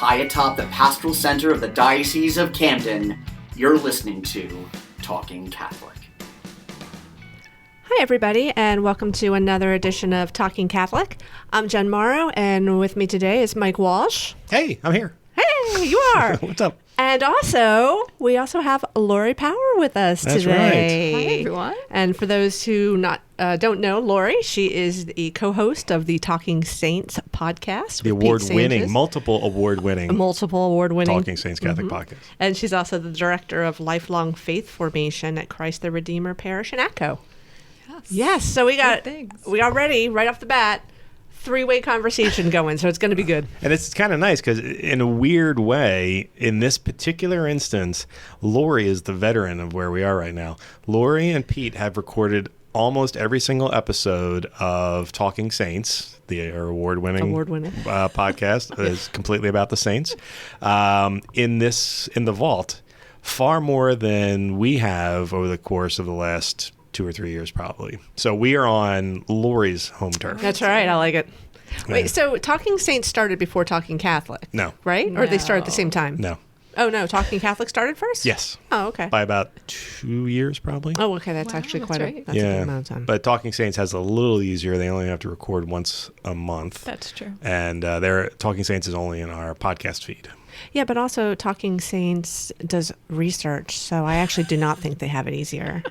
high atop the pastoral center of the Diocese of Camden, you're listening to Talking Catholic. Hi, everybody, and welcome to another edition of Talking Catholic. I'm Jen Mauro, and with me today is Mike Walsh. Hey, I'm here. Hey, you are. What's up? And we also have Laurie Power with us That's today. right. Hi, everyone. And for those who don't know Laurie, she is the co-host of the Talking Saints podcast. The multiple award-winning Talking Saints Catholic podcast. And she's also the director of Lifelong Faith Formation at Christ the Redeemer Parish in Atco. Yes, so we got ready right off the bat, three-way conversation going, so it's going to be good. And it's kind of nice because in a weird way, in this particular instance, Laurie is the veteran of where we are right now. Laurie and Pete have recorded almost every single episode of Talking Saints, our award-winning podcast is completely about the saints. In the vault, far more than we have over the course of the last 2 or 3 years, probably. So we are on Laurie's home turf. That's right. I like it. Wait, so Talking Saints started before Talking Catholic? No. Right? No. Or they started at the same time? No. Oh, no. Talking Catholic started first? Yes. Oh, okay. By about 2 years, probably. Oh, okay. That's actually quite a good amount of time. But Talking Saints has a little easier. They only have to record once a month. That's true. And Talking Saints is only in our podcast feed. Yeah, but also Talking Saints does research, so I actually do not think they have it easier.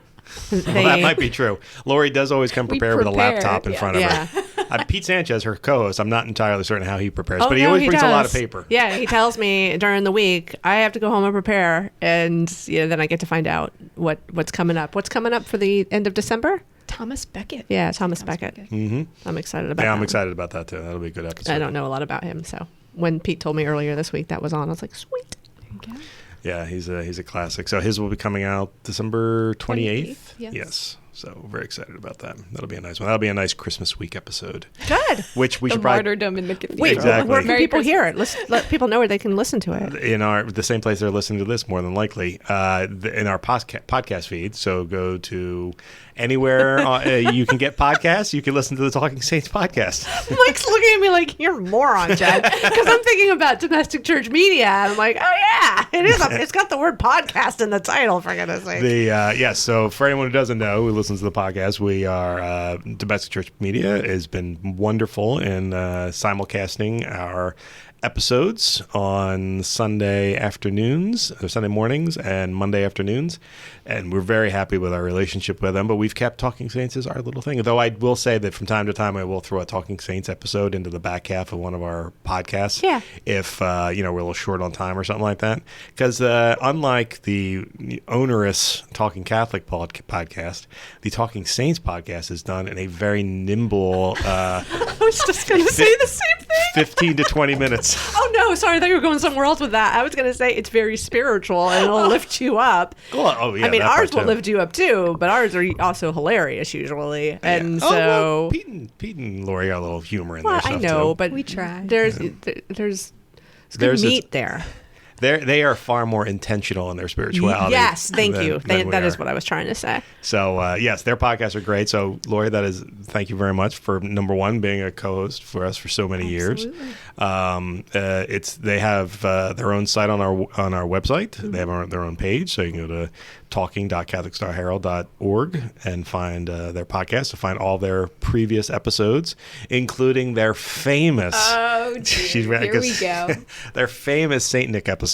Well, that might be true. Laurie does always come prepared with a laptop in front of her. Pete Sanchez, her co-host, I'm not entirely certain how he prepares, but he always brings a lot of paper. Yeah, he tells me during the week, I have to go home and prepare, and then I get to find out what's coming up. What's coming up for the end of December? Thomas Becket. Yeah, Thomas Becket. Mm-hmm. I'm excited about that. Yeah, I'm excited about that, too. That'll be a good episode. I don't know a lot about him, so when Pete told me earlier this week that was on, I was like, sweet. Okay. Yeah, he's a classic. So his will be coming out December 28th. Yes. So very excited about that. That'll be a nice one. That'll be a nice Christmas week episode. Good. Which we the should probably... martyrdom in the cathedral. Wait, exactly. Where can people hear it? Let people know where they can listen to it. In the same place they're listening to this, more than likely, in our podcast feed. So go to anywhere you can get podcasts. You can listen to the Talking Saints podcast. Mike's looking at me like, you're a moron, Jen. Because I'm thinking about domestic church media. I'm like, oh yeah, it is. It's got the word podcast in the title, for goodness sake. So for anyone who doesn't know, who listens to the podcast, we are domestic church media has been wonderful in simulcasting our episodes on Sunday afternoons, or Sunday mornings, and Monday afternoons, and we're very happy with our relationship with them. But we've kept Talking Saints as our little thing. Though I will say that from time to time I will throw a Talking Saints episode into the back half of one of our podcasts. Yeah. If we're a little short on time or something like that, because unlike the onerous Talking Catholic podcast, the Talking Saints podcast is done in a very nimble. I was just going to say the same thing. 15 to 20 minutes. Oh, no. Sorry. I thought you were going somewhere else with that. I was going to say it's very spiritual and it'll lift you up. Oh, yeah. I mean, ours will lift you up, too, but ours are also hilarious, usually. And so... Pete and Laurie got a little humor in there. I know, too. but we try. There's good meat there. They are far more intentional in their spirituality. Yes, thank you. That is what I was trying to say. So, yes, their podcasts are great. So, Laurie, thank you very much for, number one, being a co-host for us for so many years. They have their own site on our website. Mm-hmm. They have their own page, so you can go to talking.catholicstarherald.org and find their podcast to find all their previous episodes, including their famous... Oh, dear. Here we go. Their famous Saint Nick episode.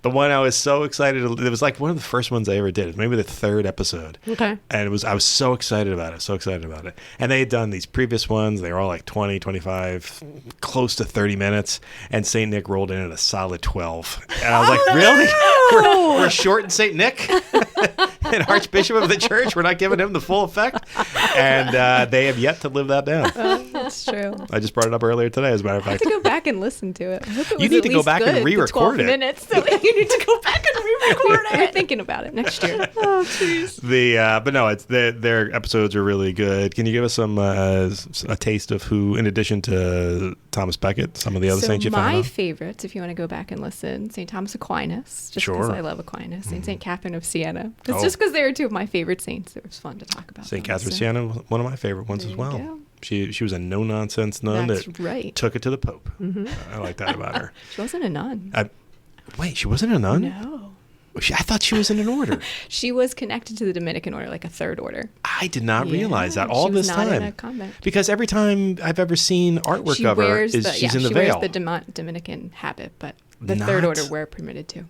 The one I was so excited. It was like one of the first ones I ever did. Maybe the third episode. Okay. And I was so excited about it. And they had done these previous ones. They were all like 20, 25, close to 30 minutes. And Saint Nick rolled in at a solid 12. And I was like, really? No! We're shorting Saint Nick? An Archbishop of the Church? We're not giving him the full effect? And they have yet to live that down. That's true. I just brought it up earlier today, as a matter of fact. I have to go back and listen to it. I hope it was you need to go back and re-record it. Minutes, so you need to go back and re-record it. We're thinking about it next year. Oh, jeez. But no, it's their episodes are really good. Can you give us some a taste of who, in addition to Thomas Becket, some of the other saints you found? My favorites, if you want to go back and listen, St. Thomas Aquinas, just because I love Aquinas, and St. Catherine of Siena. It's just because they are two of my favorite saints. It was fun to talk about. St. Catherine of Siena, one of my favorite ones as well. She was a no-nonsense nun that took it to the Pope. I like that about her. She wasn't a nun. Wait, she wasn't a nun? No. I thought she was in an order. She was connected to the Dominican order, like a third order. I did not realize that all this time. She was not in a convent. Because every time I've ever seen artwork of her, she's in the veil. She wears the Dominican habit, but the third order we're permitted to.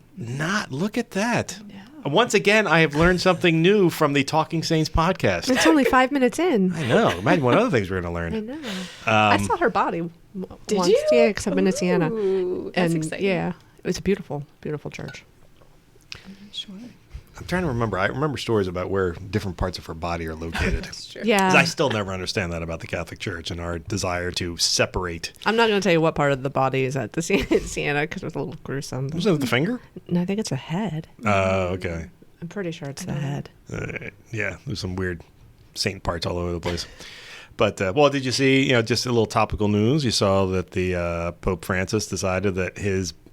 Look at that. No. Once again, I have learned something new from the Talking Saints podcast. It's only 5 minutes in. I know. Imagine what other things we're going to learn. I know. I saw her body once. Did you? Yeah, because I've been to Siena. That's exciting. Yeah, it was a beautiful, beautiful church. Sure. I'm trying to remember. I remember stories about where different parts of her body are located. That's true. Yeah. I still never understand that about the Catholic Church and our desire to separate. I'm not going to tell you what part of the body is at the Siena because it was a little gruesome. Was it the finger? No, I think it's the head. Oh, okay. I'm pretty sure it's the head. Yeah, there's some weird saint parts all over the place. But, well, did you see, just a little topical news? You saw that the Pope Francis decided that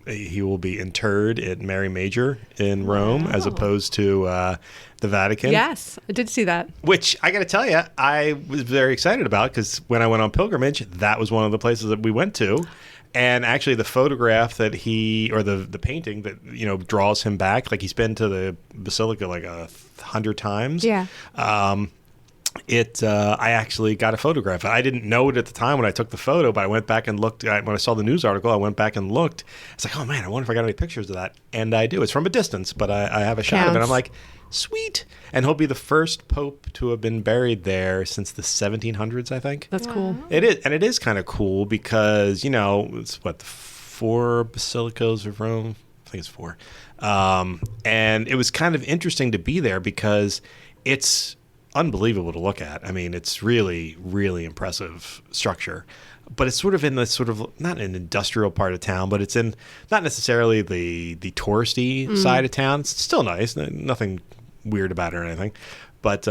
he will be interred at Mary Major in Rome as opposed to the Vatican. Yes, I did see that. Which, I got to tell you, I was very excited about because when I went on pilgrimage, that was one of the places that we went to. And actually the photograph that the painting that, draws him back, like he's been to the Basilica like 100 times. Yeah. I actually got a photograph. I didn't know it at the time when I took the photo, but I went back and looked. When I saw the news article, I went back and looked. It's like, oh man, I wonder if I got any pictures of that. And I do. It's from a distance, but I have a shot of it. I'm like, sweet. And he'll be the first pope to have been buried there since the 1700s, I think. That's cool. It is, and it is kind of cool because it's the 4 basilicas of Rome. I think it's 4. And it was kind of interesting to be there because it's unbelievable to look at. I mean, it's really, really impressive structure. But it's sort of in the not an industrial part of town, but it's in not necessarily the touristy side of town. It's still nice. Nothing weird about it or anything. But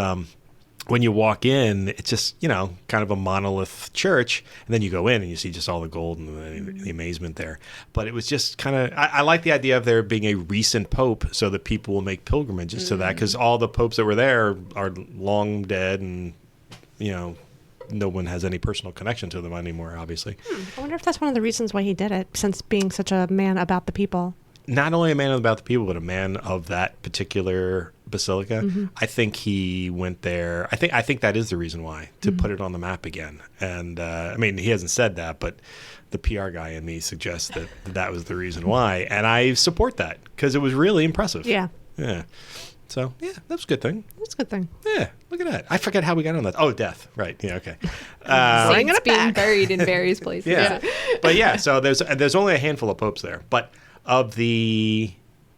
when you walk in, it's just, kind of a monolith church. And then you go in and you see just all the gold and the amazement there. But it was just kind of, I like the idea of there being a recent pope so that people will make pilgrimages to that. Because all the popes that were there are long dead and, no one has any personal connection to them anymore, obviously. I wonder if that's one of the reasons why he did it, since being such a man about the people. Not only a man about the people, but a man of that particular basilica. I think he went there. I think that is the reason why, to put it on the map again. And he hasn't said that, but the PR guy in me suggests that was the reason why. And I support that because it was really impressive. Yeah. Yeah. So, yeah, that was a good thing. That's a good thing. Yeah, look at that. I forget how we got on that. Oh, death. Right. Yeah, okay. Saints being buried in various places. Yeah. But yeah, so there's only a handful of popes there. But of the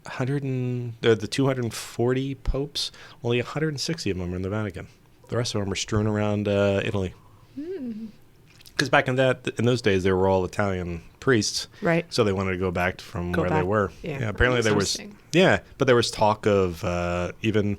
240 popes, only 160 of them are in the Vatican. The rest of them are strewn around Italy. Because back in those days, they were all Italian priests. Right. So they wanted to go back from where they were. Yeah. Apparently there was. Yeah, but there was talk of even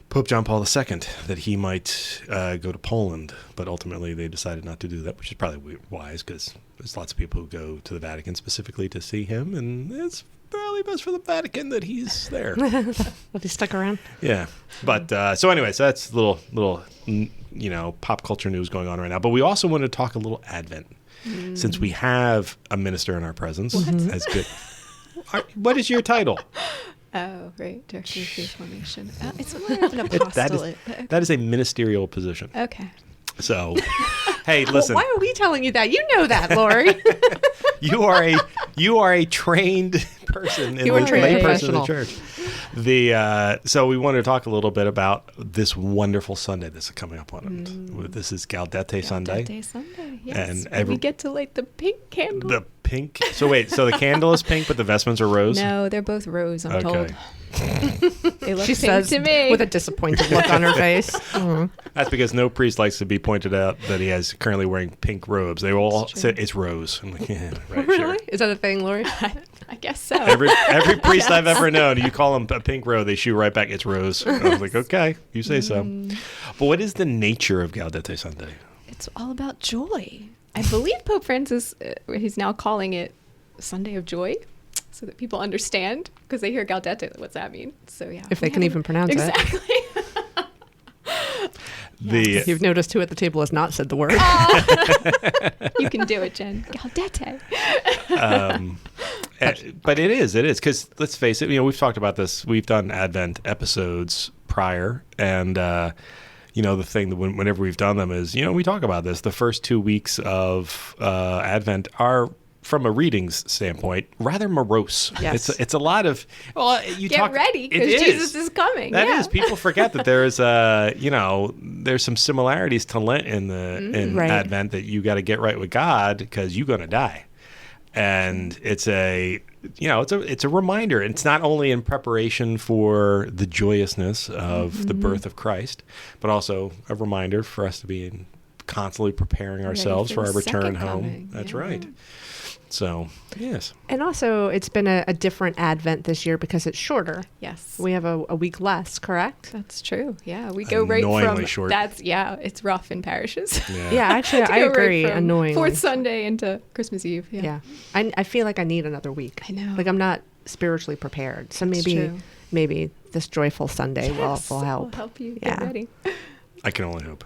Pope John Paul II that he might go to Poland, but ultimately they decided not to do that, which is probably wise because there's lots of people who go to the Vatican specifically to see him, and it's probably best for the Vatican that he's there. That he stuck around. Yeah, but so anyway, so that's little pop culture news going on right now. But we also want to talk a little Advent, since we have a minister in our presence. As good. What is your title? Oh, right. Director of Faith Formation. It's more of an apostolate. That is a ministerial position. Okay. So, hey, listen. Well, why are we telling you that? You know that, Laurie. you are a trained person in the church. So we wanted to talk a little bit about this wonderful Sunday that's coming up on it. This is Gaudete Sunday. Gaudete Sunday, yes. And we get to light the pink candle. The pink? So wait, so the candle is pink, but the vestments are rose? No, they're both rose, I'm told. They look she pink says to me. With a disappointed look on her face. That's because no priest likes to be pointed out that he is currently wearing pink robes. They all say it's rose. I'm like, yeah, right, really? Sure. Is that a thing, Laurie? I guess so. Every priest I've ever known, you call them a pink robe, they shoot right back, it's rose. I was like, okay, you say so. But what is the nature of Gaudete Sunday? It's all about joy. I believe Pope Francis, he's now calling it Sunday of Joy, so that people understand, because they hear Gaudete, what's that mean? So yeah. If they can even pronounce it. Exactly. If you've noticed who at the table has not said the word. You can do it, Jen. Gaudete. But it is, because let's face it, we've talked about this. We've done Advent episodes prior, and the thing that whenever we've done them is, we talk about this. The first 2 weeks of Advent are, from a readings standpoint, rather morose. Yes. It's a lot of, Get ready, because Jesus is coming. That is. People forget that there's there's some similarities to Lent in right. Advent, that you got to get right with God because you're going to die. And it's a reminder. It's not only in preparation for the joyousness of the birth of Christ, but also a reminder for us to be constantly preparing ourselves for our return home. That's right. So, yes. And also, it's been a different Advent this year because it's shorter. Yes. We have a week less, correct? That's true. Yeah, we go right Annoyingly from short. It's rough in parishes. Yeah, actually, I agree. Right, annoyingly. Fourth Sunday into Christmas Eve. Yeah. I feel like I need another week. I know. Like I'm not spiritually prepared. So maybe this joyful Sunday will help. Will help you get ready. I can only hope.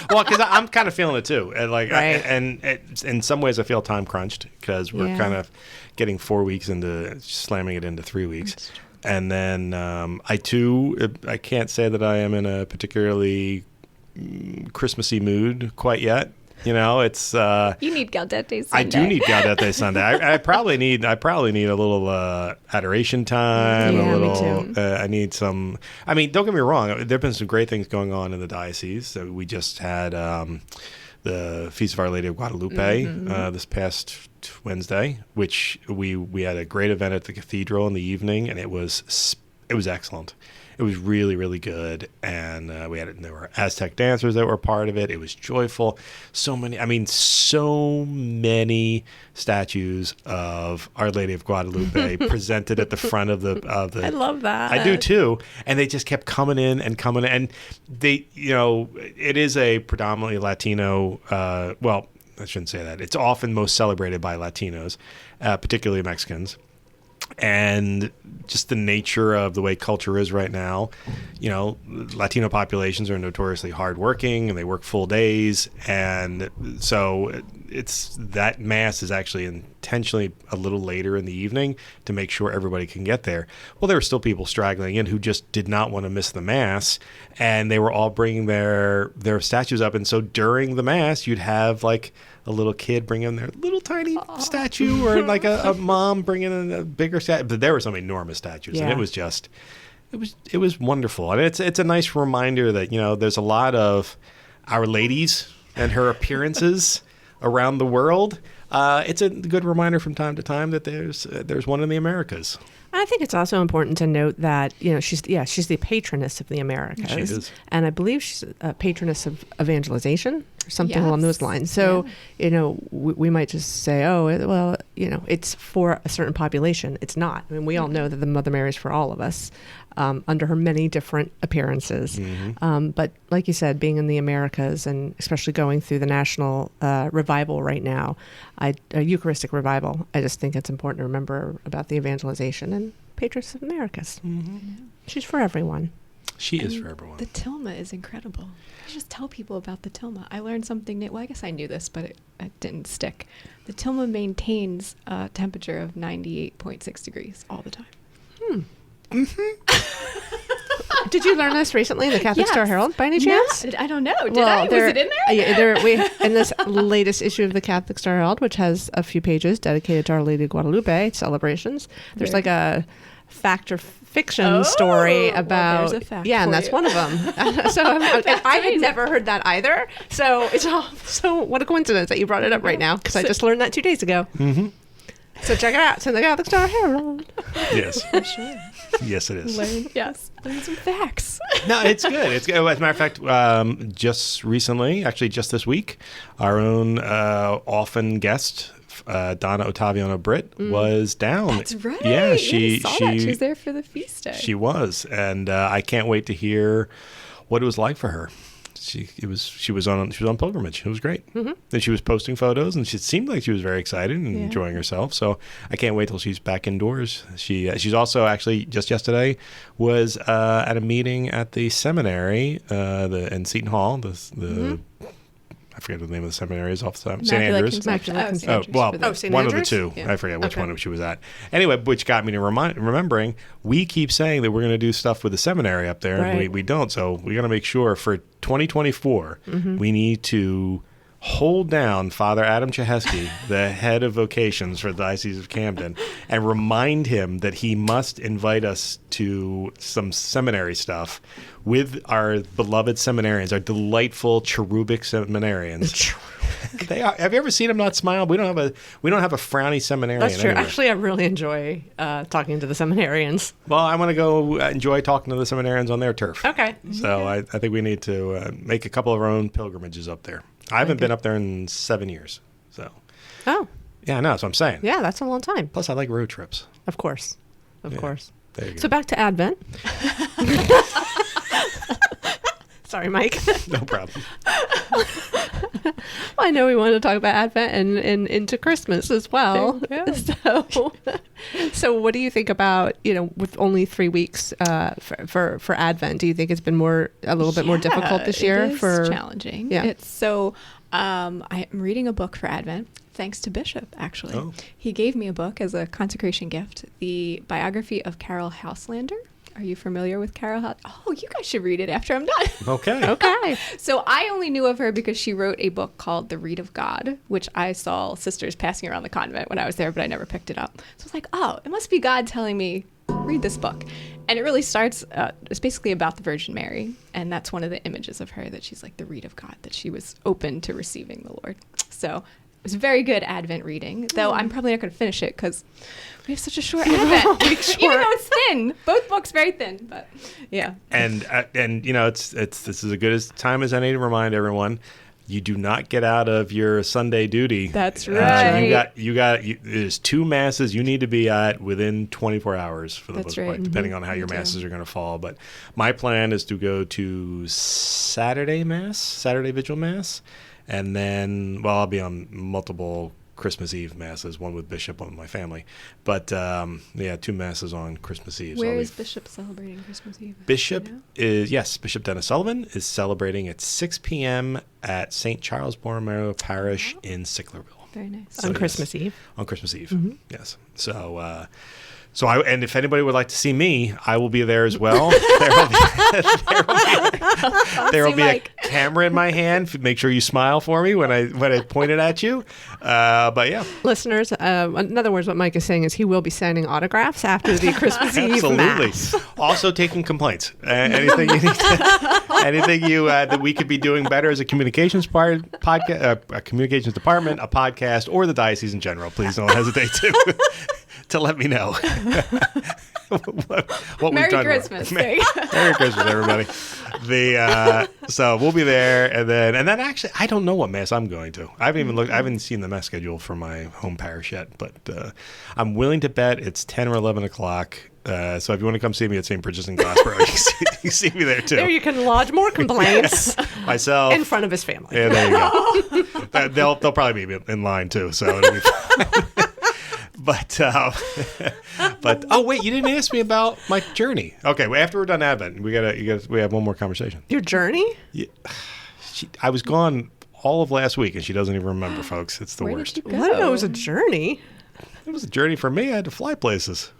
Well, because I'm kind of feeling it too, and and in some ways I feel time crunched because we're kind of getting 4 weeks into slamming it into 3 weeks, and then I can't say that I am in a particularly Christmassy mood quite yet. It's you need Gaudete Sunday. I do need Gaudete Sunday. I probably need a little adoration time. Yeah, me too. I need some. I mean, don't get me wrong. There've been some great things going on in the diocese. So we just had the Feast of Our Lady of Guadalupe this past Wednesday, which we had a great event at the Cathedral in the evening, and it was excellent. It was really, really good, and there were Aztec dancers that were part of it. It was joyful. So many statues of Our Lady of Guadalupe presented at the front of the. I love that. I do too, and they just kept coming in, and they, it is a predominantly Latino. Well, I shouldn't say that. It's often most celebrated by Latinos, particularly Mexicans. And just the nature of the way culture is right now, Latino populations are notoriously hardworking and they work full days. And so that Mass is actually intentionally a little later in the evening to make sure everybody can get there. Well, there were still people straggling in who just did not want to miss the Mass, and they were all bringing their statues up. And so during the Mass, you'd have like a little kid bring in their little tiny statue, or like a mom bringing in a bigger statue. But there were some enormous statues, and it was just, it was wonderful. And it's a nice reminder that, there's a lot of Our Ladies and her appearances around the world. It's a good reminder from time to time that there's one in the Americas. I think it's also important to note that, she's the patroness of the Americas. She is. And I believe she's a patroness of evangelization or something along those lines. So, we might just say, it's for a certain population. It's not. I mean, we all know that the Mother Mary is for all of us, under her many different appearances. Mm-hmm. But like you said, being in the Americas and especially going through the national revival right now, a Eucharistic revival, I just think it's important to remember about the evangelization and patroness of Americas. Mm-hmm. She's for everyone. She is for everyone. The tilma is incredible. I just tell people about the tilma. I learned something new. Well, I guess I knew this, but it didn't stick. The tilma maintains a temperature of 98.6 degrees all the time. Mm-hmm. Did you learn this recently in the Catholic Star Herald by any chance? No, I don't know. Was it in there? Yeah, in this latest issue of the Catholic Star Herald, which has a few pages dedicated to Our Lady of Guadalupe celebrations, there's like a fact or fiction story about there's a fact and that's one of them. So I had never heard that either. So what a coincidence that you brought it up right now, because I just learned that 2 days ago. Mm-hmm. So check it out. It's in the Catholic Star Herald. Yes. For sure. Yes, it is. Learn some facts. No, it's good. It's good. As a matter of fact, just recently, actually just this week, our own often guest, Donna Ottaviano Britt, was down. That's right. Yeah, she was there for the feast day. She was, and I can't wait to hear what it was like for her she was on pilgrimage. It was great. Mm-hmm. And she was posting photos, and she seemed like she was very excited and enjoying herself. So I can't wait till she's back indoors. She's also actually just yesterday was at a meeting at the seminary in Seton Hall. I forget what the name of the seminary is off the top. St. Andrews. Immaculate Conception. St. one Andrews? Of the two. Yeah. I forget which one she was at. Anyway, which got me to remembering, we keep saying that we're going to do stuff with the seminary up there, and we don't. So we got to make sure for 2024, we need to hold down Father Adam Chehesky, the head of vocations for the Diocese of Camden, and remind him that he must invite us to some seminary stuff with our beloved seminarians, our delightful cherubic seminarians. They are. Have you ever seen them not smile? We don't have a frowny seminarian. That's true. Anywhere. Actually, I really enjoy talking to the seminarians. Well, I want to go enjoy talking to the seminarians on their turf. Okay. So I think we need to make a couple of our own pilgrimages up there. I haven't been up there in 7 years. So. Oh. Yeah, I know. That's what I'm saying. Yeah, that's a long time. Plus, I like road trips. Of course. Of course. There you go. So back to Advent. Sorry, Mike. No problem. Well, I know we want to talk about Advent and into Christmas as well. So what do you think about, with only 3 weeks for Advent? Do you think it's been a little bit more difficult this year? It is challenging. Yeah. It's so I am reading a book for Advent. Thanks to Bishop, actually. Oh. He gave me a book as a consecration gift, the biography of Carol Houselander. Are you familiar with Carol? Oh, you guys should read it after I'm done. Okay. So I only knew of her because she wrote a book called The Rite of God, which I saw sisters passing around the convent when I was there, but I never picked it up. So I was like, oh, it must be God telling me, read this book. And it really starts, it's basically about the Virgin Mary. And that's one of the images of her, that she's like the Rite of God, that she was open to receiving the Lord. So it was a very good Advent reading, though I'm probably not going to finish it because we have such a short Advent. Even though it's thin. Both books very thin, but yeah. And this is as good a time as any to remind everyone, you do not get out of your Sunday duty. That's right. There's 2 masses you need to be at within 24 hours for the most part, depending on how your masses are going to fall. But my plan is to go to Saturday Vigil Mass. And then, I'll be on multiple Christmas Eve masses, one with Bishop, one with my family. But, 2 masses on Christmas Eve. Where is Bishop celebrating Christmas Eve? Bishop Bishop Dennis Sullivan is celebrating at 6 p.m. at St. Charles Borromeo Parish in Sicklerville. Very nice. So, on Christmas Eve? On Christmas Eve, yes. And if anybody would like to see me, I will be there as well. There will be a camera in my hand. Make sure you smile for me when I point it at you. But yeah, listeners. In other words, what Mike is saying is he will be signing autographs after the Christmas Eve Mass. Also taking complaints. Anything you need that we could be doing better as a communications podcast, a communications department, a podcast, or the diocese in general. Please don't hesitate to let me know. what Merry we've done Christmas. Merry Christmas, everybody. So we'll be there, and then actually, I don't know what mass I'm going to. I haven't even looked. I haven't seen the mass schedule for my home parish yet, but I'm willing to bet it's 10 or 11 o'clock. So if you want to come see me at St. Bridget's in Glassboro, you see me there too. There you can lodge more complaints. Myself in front of his family. Yeah, there you go. They'll probably be in line too, so it'll be fine. But wait, you didn't ask me about my journey. Okay, well, after we're done Advent, we have one more conversation. Your journey? Yeah, I was gone all of last week, and she doesn't even remember, folks. It's the worst. Did you go? I didn't know it was a journey. It was a journey for me. I had to fly places.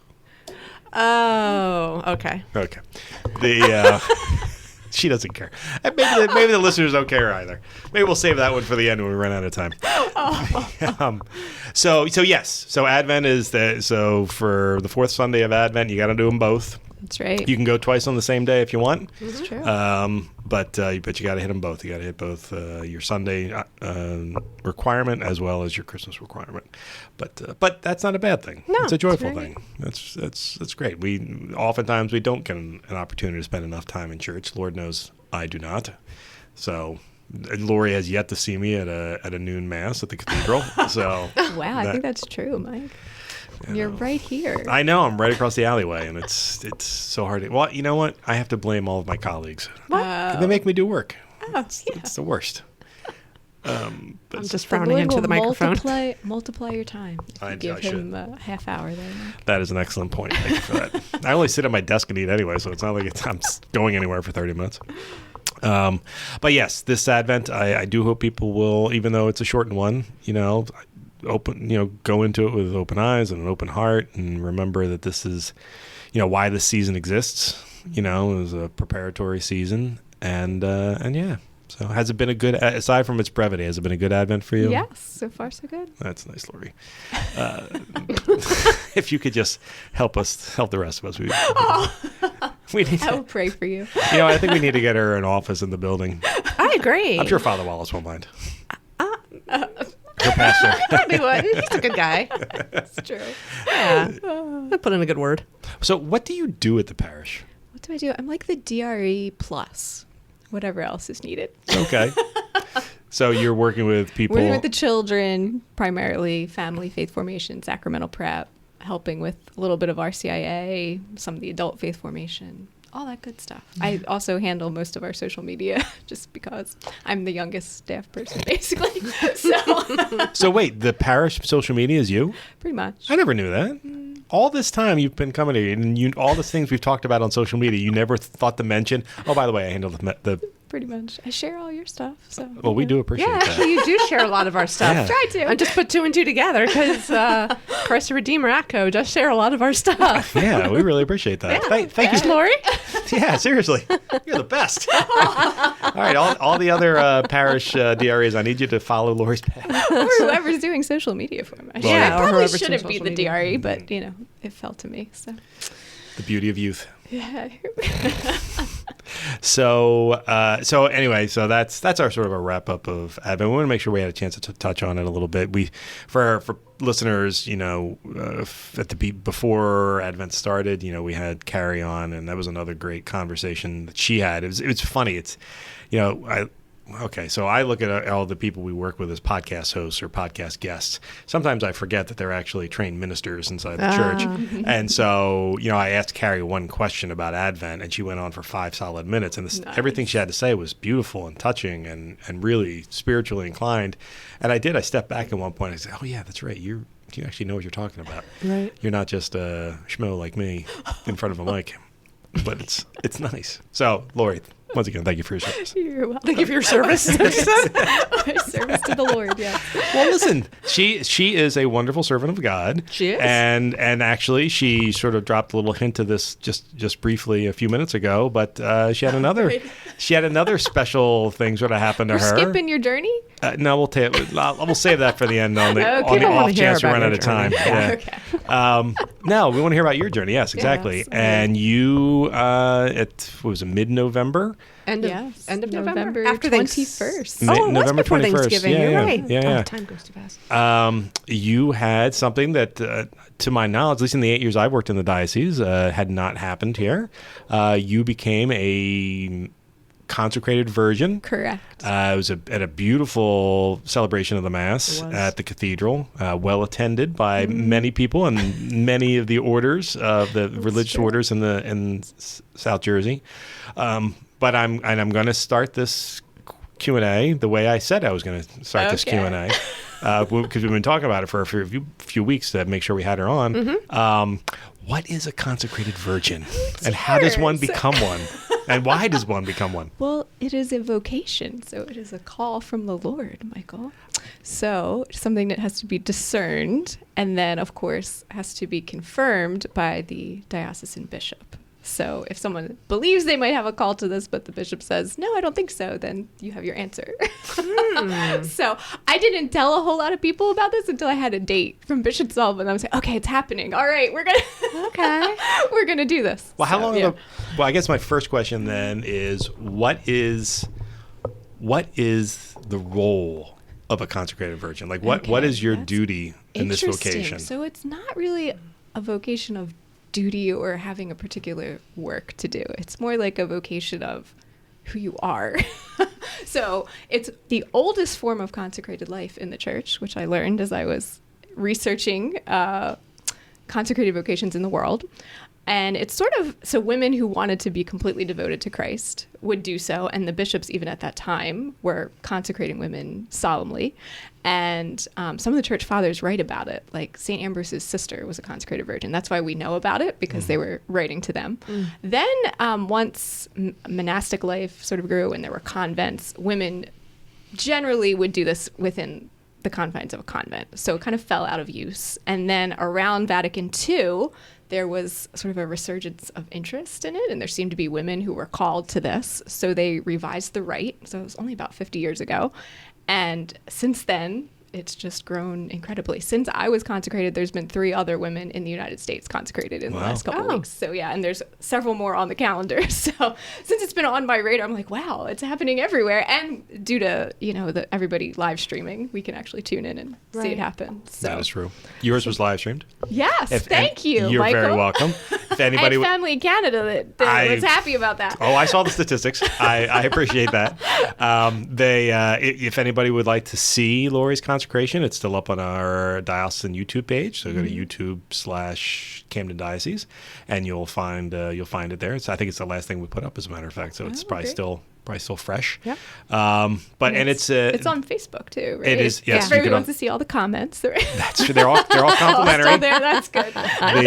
Oh, okay. Okay. She doesn't care. Maybe the listeners don't care either. Maybe we'll save that one for the end when we run out of time. So Advent is for the 4th Sunday of Advent, you got to do them both. That's right. You can go twice on the same day if you want. That's true. But you got to hit them both. You got to hit both your Sunday requirement as well as your Christmas requirement. But that's not a bad thing. No, it's a joyful thing. That's great. Oftentimes we don't get an opportunity to spend enough time in church. Lord knows I do not. So Laurie has yet to see me at a noon mass at the Cathedral. So wow, I think that's true, Mike. You're right here. I know. I'm right across the alleyway, and it's so hard. Well, you know what? I have to blame all of my colleagues. What? They make me do work. It's the worst. I'm just frowning into the microphone. Multiply your time. Give him a half hour there, Mike. That is an excellent point. Thank you for that. I only sit at my desk and eat anyway, so it's not like I'm going anywhere for 30 minutes. But yes, this Advent, I do hope people will, even though it's a shortened one, go into it with open eyes and an open heart, and remember that this is, why this season exists. It was a preparatory season, and yeah. So has it been a good, aside from its brevity, has it been a good Advent for you? Yes, so far so good. That's nice, Laurie. If you could just help the rest of us. We need I will pray for you. I think we need to get her an office in the building. I agree. I'm sure Father Wallace won't mind. Her pastor. Probably wouldn't. He's a good guy. That's true. Yeah. I put in a good word. So what do you do at the parish? What do I do? I'm like the DRE plus. Whatever else is needed. Okay. So you're working with people. Working with the children, primarily family faith formation, sacramental prep, helping with a little bit of RCIA, some of the adult faith formation, all that good stuff. I also handle most of our social media just because I'm the youngest staff person, basically. So wait, the parish social media is you? Pretty much. I never knew that. All this time you've been coming here, and all the things we've talked about on social media, you never thought to mention, oh, by the way, I handle the Pretty much. I share all your stuff. So well, we do appreciate that. Yeah, actually, you do share a lot of our stuff. Yeah. Try to. I just put two and two together because Christ the Redeemer ACO does share a lot of our stuff. Yeah, we really appreciate that. Yeah. Thank you, Laurie. Yeah, seriously. You're the best. All right, all the other parish DREs, I need you to follow Laurie's path. Or whoever's doing social media for me. Yeah, I probably whoever's shouldn't doing be social the media. DRE, but, it fell to me. So. The beauty of youth. Yeah. So anyway, so that's our sort of a wrap up of Advent. We want to make sure we had a chance to touch on it a little bit. For listeners, before Advent started, we had Carrie on, and that was another great conversation that she had. It was funny. It's, so I look at all the people we work with as podcast hosts or podcast guests. Sometimes I forget that they're actually trained ministers inside the church. And so, I asked Carrie one question about Advent, and she went on for 5 solid minutes. And everything she had to say was beautiful and touching and really spiritually inclined. And I stepped back at one point. I said, oh, yeah, that's right. You actually know what you're talking about. Right. You're not just a schmo like me in front of a mic. But it's nice. So, Laurie, once again, thank you for your service. You're welcome. Thank you for your service. My service to the Lord, yeah. Well, listen, she is a wonderful servant of God. She is. And actually, she sort of dropped a little hint of this just briefly a few minutes ago, but she had another special thing sort of happen to You're her. skipping your journey? No, we'll save that for the end on the Okay. off chance we run out of time. Yeah. Okay. No, we want to hear about your journey. Yes, exactly. Yes. And you, mid-November? End of November. After 21st. Oh, it was November before 21st. Thanksgiving. Yeah, You're yeah. right. Yeah. Oh, time goes too fast. You had something that, to my knowledge, at least in the 8 years I've worked in the diocese, had not happened here. You became a consecrated virgin. Correct. It was at a beautiful celebration of the Mass at the Cathedral, well attended by many people and many of the orders of the religious orders in South Jersey. But I'm going to start this Q&A the way I said I was going to start this Q&A, because we've been talking about it for a few weeks to make sure we had her on. What is a consecrated virgin, and how does one become one, and why does one become one? Well, it is a vocation, so it is a call from the Lord, Michael. So it's something that has to be discerned, and then, of course, has to be confirmed by the diocesan bishop. So if someone believes they might have a call to this, but the bishop says, no, I don't think so, then you have your answer. So I didn't tell a whole lot of people about this until I had a date from Bishop Sullivan. I was like, okay, it's happening. All right, we're going to do this. Well, how So, long ago? Well, I guess my first question then is, what is the role of a consecrated virgin? Like, what is your duty in this vocation? So it's not really a vocation of duty or having a particular work to do. It's more like a vocation of who you are. So it's the oldest form of consecrated life in the church, which I learned as I was researching consecrated vocations in the world. And it's sort of, so women who wanted to be completely devoted to Christ would do so. And the bishops, even at that time, were consecrating women solemnly. And some of the church fathers write about it. Like St. Ambrose's sister was a consecrated virgin. That's why we know about it, because they were writing to them. Then once monastic life sort of grew and there were convents, women generally would do this within the confines of a convent. So it kind of fell out of use. And then around Vatican II, there was sort of a resurgence of interest in it, and there seemed to be women who were called to this. So they revised the rite. So it was only about 50 years ago. And since then, it's just grown incredibly. Since I was consecrated, there's been 3 other women in the United States consecrated in the last couple of weeks. So yeah, and there's several more on the calendar. So since it's been on my radar, I'm like, wow, it's happening everywhere. And due to, everybody live streaming, we can actually tune in and see it happen. So that is true. Yours was live streamed? Yes, thank you, You're Michael. very welcome. If anybody and family in Canada that was happy about that. Oh, I saw the statistics. I appreciate that. If anybody would like to see Laurie's consecration, it's still up on our diocesan YouTube page. So go to YouTube/Camden Diocese, and you'll find it there. I think it's the last thing we put up, as a matter of fact. So it's probably still fresh. Yep. And it's on Facebook too, right? It is. Yes. If everyone wants to see all the comments. That's true. They're all complimentary. Still there. That's good. I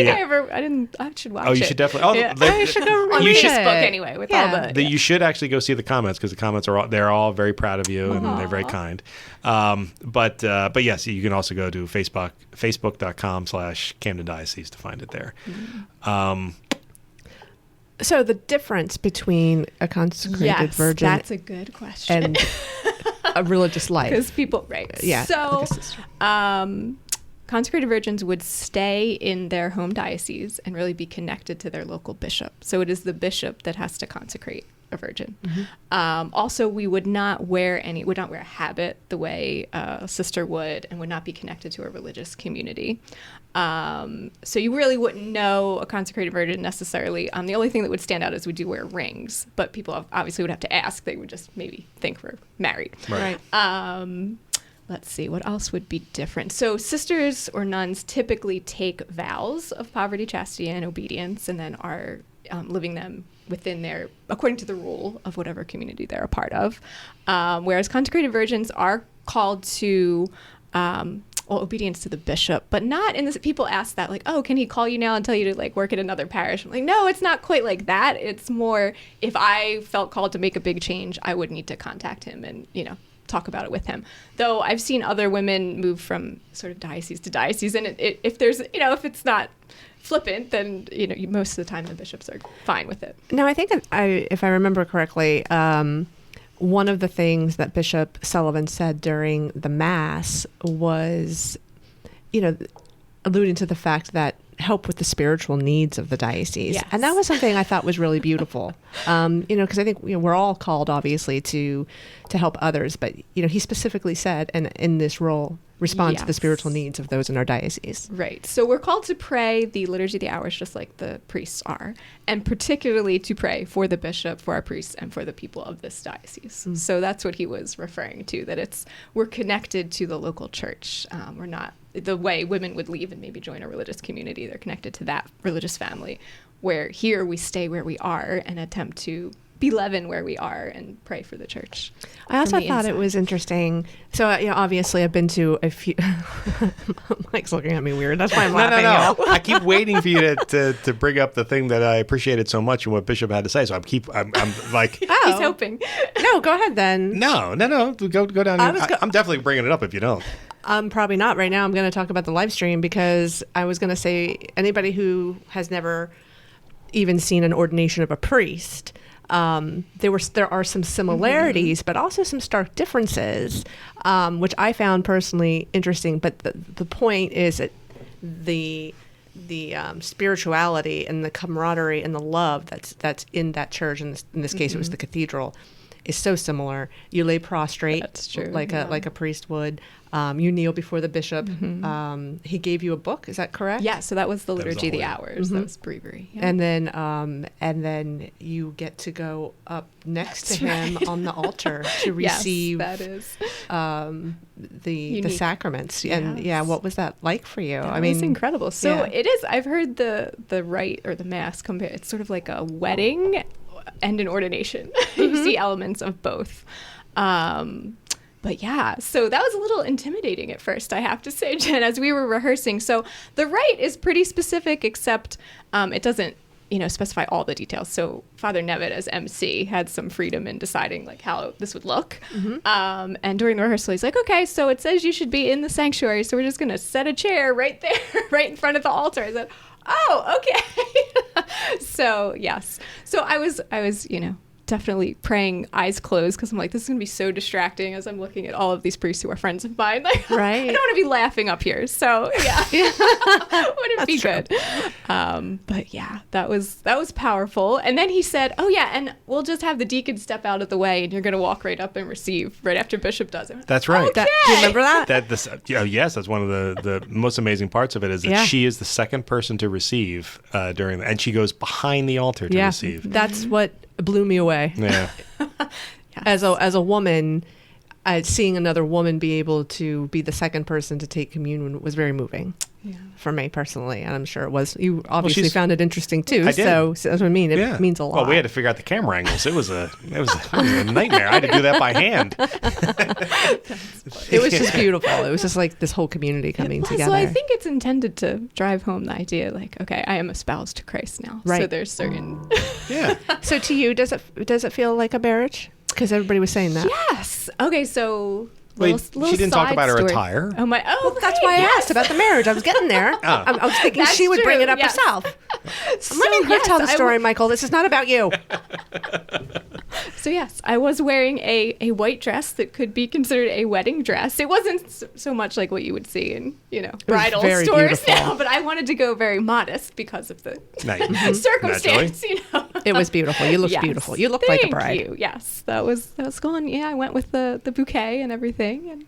should watch it. Oh, you should definitely. You should go on read Facebook it. anyway with all the. You should actually go see the comments, because the comments they're all very proud of you, and they're very kind. But yes, you can also go to facebook.com/Camden Diocese to find it there. So the difference between a consecrated virgin that's a good question. and a religious life. Because people, right. Yeah. So consecrated virgins would stay in their home diocese and really be connected to their local bishop. So it is the bishop that has to consecrate a virgin. Also, we would not wear a habit the way a sister would, and would not be connected to a religious community. So you really wouldn't know a consecrated virgin necessarily. The only thing that would stand out is we do wear rings, but people obviously would have to ask. They would just maybe think we're married. Right. Let's see, what else would be different? So sisters or nuns typically take vows of poverty, chastity, and obedience, and then are living them within according to the rule of whatever community they're a part of. Whereas consecrated virgins are called to obedience to the bishop, but not in this. People ask that, like, oh, can he call you now and tell you to work at another parish? I'm like, no, it's not quite like that. It's more, if I felt called to make a big change, I would need to contact him and, talk about it with him. Though I've seen other women move from sort of diocese to diocese, and if there's, if it's not flippant, then most of the time the bishops are fine with it. No, I think if I remember correctly, one of the things that Bishop Sullivan said during the Mass was, alluding to the fact that help with the spiritual needs of the diocese. Yes. And that was something I thought was really beautiful. Because I think we're all called, obviously, to help others. But, he specifically said, and in this role, respond to the spiritual needs of those in our diocese. Right. So we're called to pray the Liturgy of the Hours just like the priests are, and particularly to pray for the bishop, for our priests, and for the people of this diocese. So that's what he was referring to, that we're connected to the local church. We're not the way women would leave and maybe join a religious community. They're connected to that religious family, where here we stay where we are and attempt to be leaven where we are and pray for the church. I also thought it was interesting. So, obviously I've been to a few. Mike's looking at me weird. That's why I'm laughing. No. I keep waiting for you to bring up the thing that I appreciated so much and what Bishop had to say. So I'm like, he's hoping. No, go ahead then. No. Go down. I'm definitely bringing it up if you don't. Probably not right now. I'm going to talk about the live stream, because I was going to say anybody who has never even seen an ordination of a priest. There are some similarities, but also some stark differences, which I found personally interesting. But the point is that the spirituality and the camaraderie and the love that's in that church, in this case it was the Cathedral, is so similar. You lay prostrate. That's true. Like a priest would. You kneel before the bishop. He gave you a book. Is that correct? Yeah. So that was the Liturgy of the Hours. That was breviary. Yeah. And then you get to go up next to him on the altar to receive that is the sacraments. And what was that like for you? That was incredible. So it is. I've heard the rite or the mass compare. It's sort of like a wedding and an ordination. You see elements of both. But yeah, so that was a little intimidating at first, I have to say, Jen, as we were rehearsing. So the rite is pretty specific, except it doesn't, specify all the details. So Father Nevitt, as MC, had some freedom in deciding like how this would look. And during the rehearsal, he's like, okay, so it says you should be in the sanctuary, so we're just going to set a chair right there, right in front of the altar. I said, oh, okay. So yes. So I was, definitely praying eyes closed, because I'm like, this is gonna be so distracting as I'm looking at all of these priests who are friends of mine. Like, right. I don't want to be laughing up here. So yeah, wouldn't be good. But yeah, that was powerful. And then he said, oh yeah, and we'll just have the deacon step out of the way, and you're gonna walk right up and receive right after Bishop does it. That's right. Okay. Do you remember that? Yes, that's one of the most amazing parts of it, is that she is the second person to receive and she goes behind the altar to receive. That's what blew me away. Yeah. As a woman, seeing another woman be able to be the second person to take communion was very moving for me personally, and I'm sure it was. You obviously found it interesting too. I did. So that's what I mean. It means a lot. Well, we had to figure out the camera angles. It was a nightmare. I had to do that by hand. It was just beautiful. It was just like this whole community coming together. So I think it's intended to drive home the idea, like, okay, I am espoused to Christ now. Right. So there's certain. So to you, does it feel like a marriage? Because everybody was saying that. Yes. Okay. So. Wait, she didn't talk about her attire. Oh my! Oh, that's why I asked about the marriage. I was getting there. I was thinking she would bring it up herself. I'm letting her tell the story, Michael. This is not about you. So yes, I was wearing a white dress that could be considered a wedding dress. It wasn't so much like what you would see in bridal stores beautiful. now, but I wanted to go very modest because of the circumstance. It was beautiful. You looked beautiful. You looked like a bride. Thank you. Yes, that was going. Yeah, I went with the bouquet and everything. And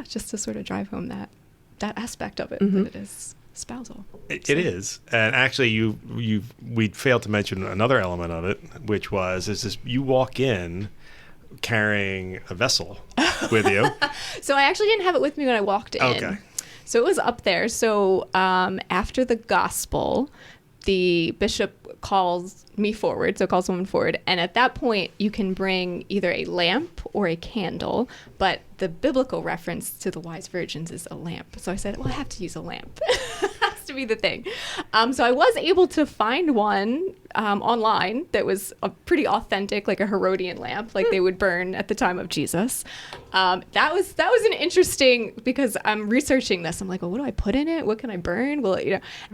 just to sort of drive home that aspect of it, that it is spousal. It is. And actually we failed to mention another element of it, which is you walk in carrying a vessel with you. So I actually didn't have it with me when I walked in. Okay. So it was up there. So after the gospel, the bishop calls me forward, so calls someone forward. And at that point, you can bring either a lamp or a candle, but the biblical reference to the wise virgins is a lamp. So I said, well, I have to use a lamp. Has to be the thing. So I was able to find one online that was a pretty authentic, like a Herodian lamp, like they would burn at the time of Jesus. That was an interesting, because I'm researching this. I'm like, well, what do I put in it? What can I burn? Well,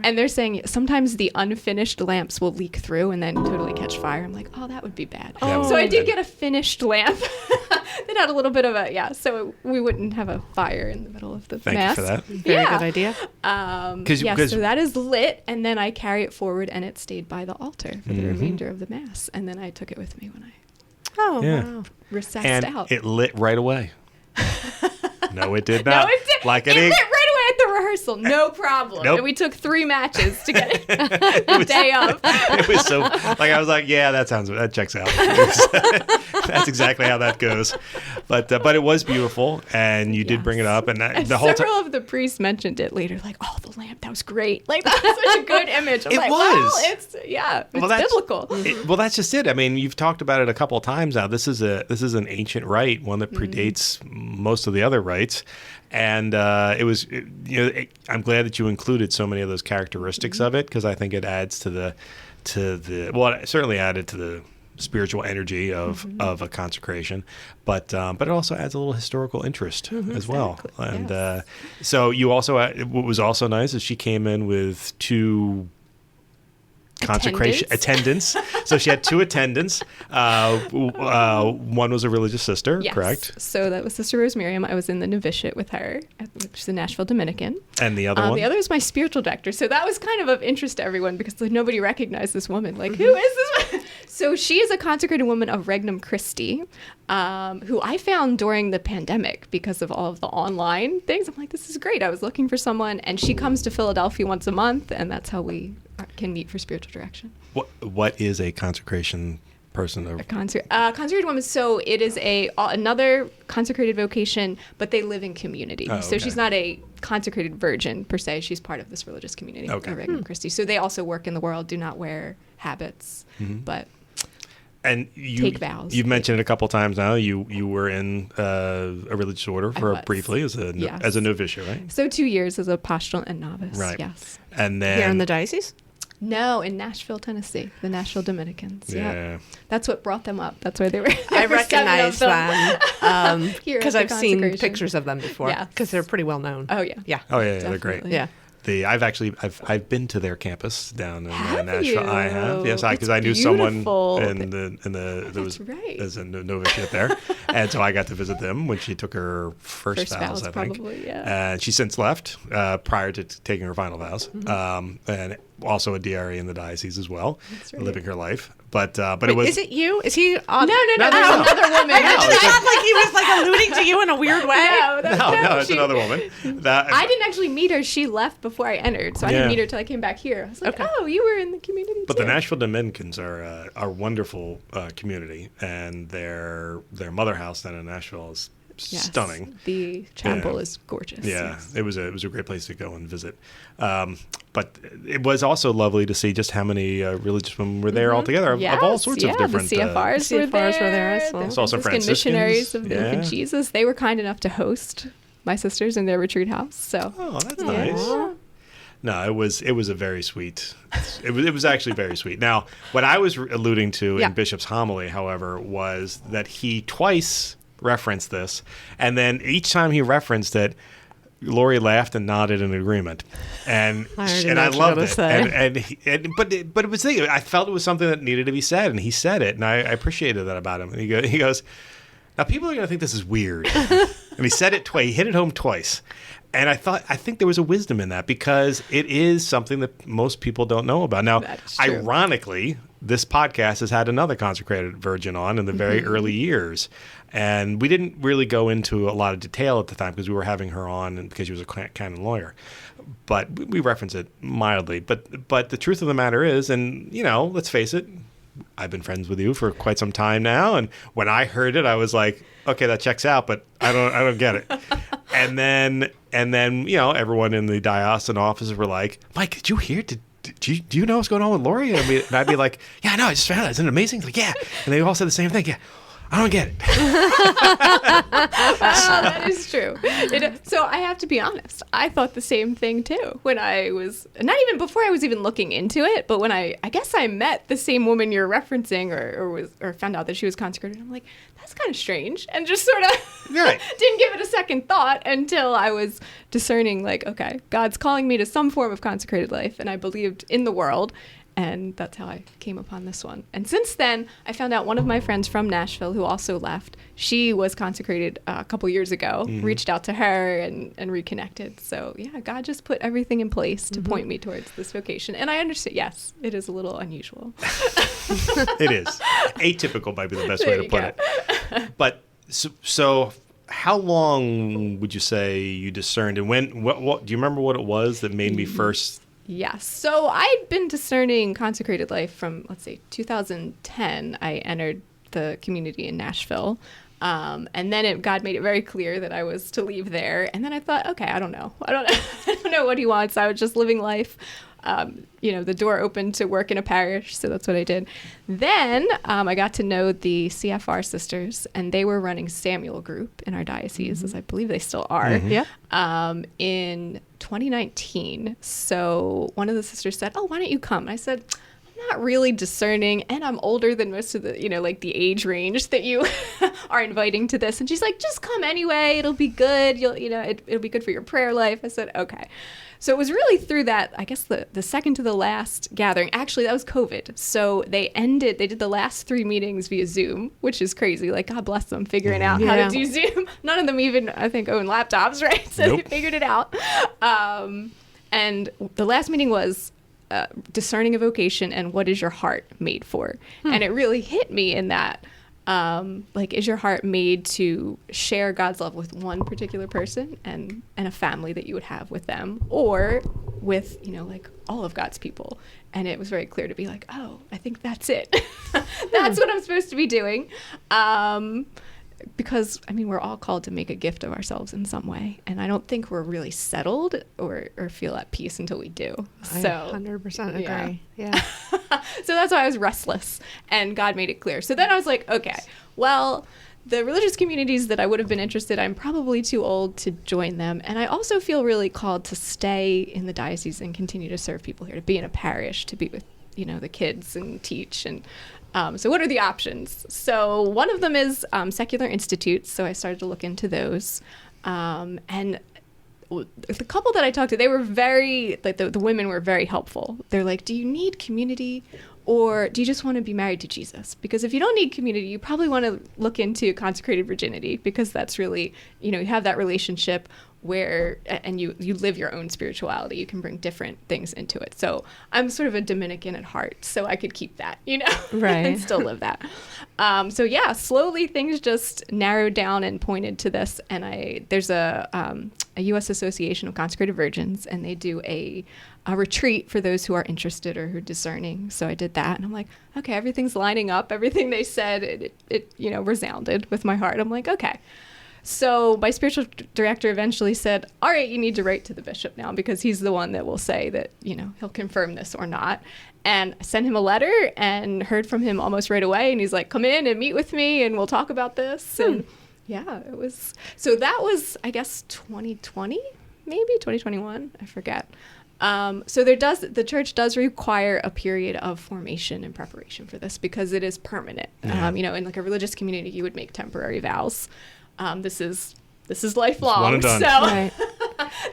and they're saying sometimes the unfinished lamps will leak through and then totally catch fire. I'm like, oh, that would be bad. So I did get a finished lamp that had a little bit of so we wouldn't have a fire in the middle of the mass. Thank you for that. Very good idea. So that is lit, and then I carry it forward, and it stayed by the altar for the remainder of the mass, and then I took it with me when I recessed out. It lit right away. No, it did not. No, it did. Like it lit right away at the rehearsal. No problem. Nope. And we took 3 matches to get it the day of. It was so, I was like, yeah, that checks out. That's exactly how that goes. But it was beautiful, and you did bring it up, and the whole time. Several of the priests mentioned it later, like, oh, the lamp, that was great. Like, that was such a good image. It was. It's biblical. Well, that's just it. I mean, you've talked about it a couple of times now. This is an ancient rite, one that predates most of the other rites. And it was, I'm glad that you included so many of those characteristics of it, because I think it adds to the it certainly added to the spiritual energy of a consecration, but it also adds a little historical interest as well. And so you also, what was also nice is she came in with 2 consecration attendants. So she had 2 attendants. One was a religious sister, correct? So that was Sister Rose Miriam. I was in the novitiate with her, which is the Nashville Dominican. And the other one? The other is my spiritual director. So that was kind of interest to everyone, because nobody recognized this woman. Like, who is this woman? So she is a consecrated woman of Regnum Christi, who I found during the pandemic because of all of the online things. I'm like, this is great. I was looking for someone, and she comes to Philadelphia once a month, and that's how we can meet for spiritual direction. What is a consecration person? A consecrated woman. So it is another consecrated vocation, but they live in community. Oh, okay. So she's not a consecrated virgin per se. She's part of this religious community of Regnum Christi. So they also work in the world, do not wear habits, but and take vows. You've mentioned it a couple times now. You were in a religious order briefly as a novitiate, right? So 2 years as a postulant and novice. Right. Yes. And then Here in the diocese? No, in Nashville, Tennessee, the Nashville Dominicans. Yeah. That's what brought them up. That's why they were. I recognize them because I've seen consecration. Pictures of them before. Yes. Because they're pretty well known. Oh yeah. Yeah. Oh yeah, they're great. Yeah. I've been to their campus down in Have Nashville. you? I have, yes, because It's I knew someone beautiful. there was right. as a novitiate there, and so I got to visit them when she took her first vows, I think. Probably, yeah. And she since left prior to taking her final vows, and also a DRE in the diocese as well, living her life. But Wait, it was. Is it you? Is he on? No, No. that's another woman. It sounded like he was like alluding to you in a weird way. No, it's another woman. I didn't actually meet her. She left before I entered, so I didn't meet her till I came back here. I was like, oh, you were in the community But too. the Nashville Dominicans are a wonderful community, and their mother house down in Nashville is stunning. The chapel is gorgeous. Yeah, yes. it was a great place to go and visit. But it was also lovely to see just how many religious women were there all together of all sorts of different. The CFRs were there as well. Saw some Franciscans. Missionaries of the Infant Jesus. They were kind enough to host my sisters in their retreat house. So. Oh, that's nice. No, it was a very sweet. It was actually very sweet. Now, what I was alluding to in Bishop's homily, however, was that he twice referenced this, and then each time he referenced it, Laurie laughed and nodded in agreement, and I loved it. But it was I felt it was something that needed to be said, and he said it, and I appreciated that about him. And he goes, now people are going to think this is weird, and he said it twice. He hit it home twice. And I think there was a wisdom in that because it is something that most people don't know about. Now, ironically, this podcast has had another consecrated virgin on in the very early years. And we didn't really go into a lot of detail at the time because we were having her on and because she was a canon lawyer. But we reference it mildly. But the truth of the matter is, and, let's face it, I've been friends with you for quite some time now. And when I heard it, I was like, okay, that checks out, but I don't get it. And then everyone in the diocesan offices were like, Mike, did you hear? Do you know what's going on with Laurie? And I'd be like, yeah, no, I just found it. Isn't it amazing? Like, yeah. And they all said the same thing. Yeah. I don't get it. That is true. So I have to be honest. I thought the same thing too when I was, not even before I was even looking into it, but when I guess I met the same woman you're referencing or found out that she was consecrated. I'm like, that's kind of strange. And just sort of didn't give it a second thought until I was discerning like, okay, God's calling me to some form of consecrated life. And I believed in the world. And that's how I came upon this one. And since then, I found out one of my friends from Nashville who also left. She was consecrated a couple years ago, reached out to her and reconnected. So, yeah, God just put everything in place to point me towards this vocation. And I understand, yes, it is a little unusual. It is. Atypical might be the best way to put it. But so how long would you say you discerned? And what do you remember what it was that made me first? Yes. So I'd been discerning consecrated life from, let's say, 2010. I entered the community in Nashville. And then God made it very clear that I was to leave there. And then I thought, okay, I don't know. I don't know what he wants. I was just living life. The door opened to work in a parish, so that's what I did. Then I got to know the CFR sisters, and they were running Samuel Group in our diocese, as I believe they still are, in 2019. So one of the sisters said, oh, why don't you come? And I said, I'm not really discerning, and I'm older than most of the, the age range that you are inviting to this. And she's like, just come anyway. It'll be good. It'll be good for your prayer life. I said, okay. So it was really through that, I guess the second to the last gathering. Actually, that was COVID. So they did the last 3 meetings via Zoom, which is crazy. Like, God bless them figuring out how to do Zoom. None of them even, I think, own laptops, right? So they figured it out. And the last meeting was discerning a vocation and what is your heart made for? And it really hit me in that, like, is your heart made to share God's love with one particular person and a family that you would have with them, or with, you know, like all of God's people? And it was very clear to be like, oh, I think that's it. That's what I'm supposed to be doing. Because, I mean, we're all called to make a gift of ourselves in some way. And I don't think we're really settled or feel at peace until we do. So I 100% agree. Yeah. So that's why I was restless. And God made it clear. So then I was like, okay, well, the religious communities that I would have been interested, I'm probably too old to join them. And I also feel really called to stay in the diocese and continue to serve people here, to be in a parish, to be with, you know, the kids and teach. And so what are the options? So one of them is secular institutes. So I started to look into those. And the couple that I talked to, they were very, like, the women were very helpful. They're like, do you need community, or do you just want to be married to Jesus? Because if you don't need community, you probably want to look into consecrated virginity, because that's really, you know, you have that relationship where, and you live your own spirituality. You can bring different things into it. So I'm sort of a Dominican at heart, so I could keep that, you know, right, and still live that. So yeah, slowly things just narrowed down and pointed to this. And there's a U.S. Association of Consecrated Virgins, and they do a retreat for those who are interested or who are discerning. So I did that, and I'm like, okay, everything's lining up. Everything they said, it you know, resounded with my heart. I'm like, okay. So my spiritual director eventually said, all right, you need to write to the bishop now, because he's the one that will say that, you know, he'll confirm this or not. And I sent him a letter and heard from him almost right away. And he's like, come in and meet with me and we'll talk about this. And yeah, it was, so that was, I guess, 2020, maybe 2021, I forget. So the church does require a period of formation and preparation for this, because it is permanent. Yeah. You know, in like a religious community, you would make temporary vows. This is lifelong. One and done. So Right.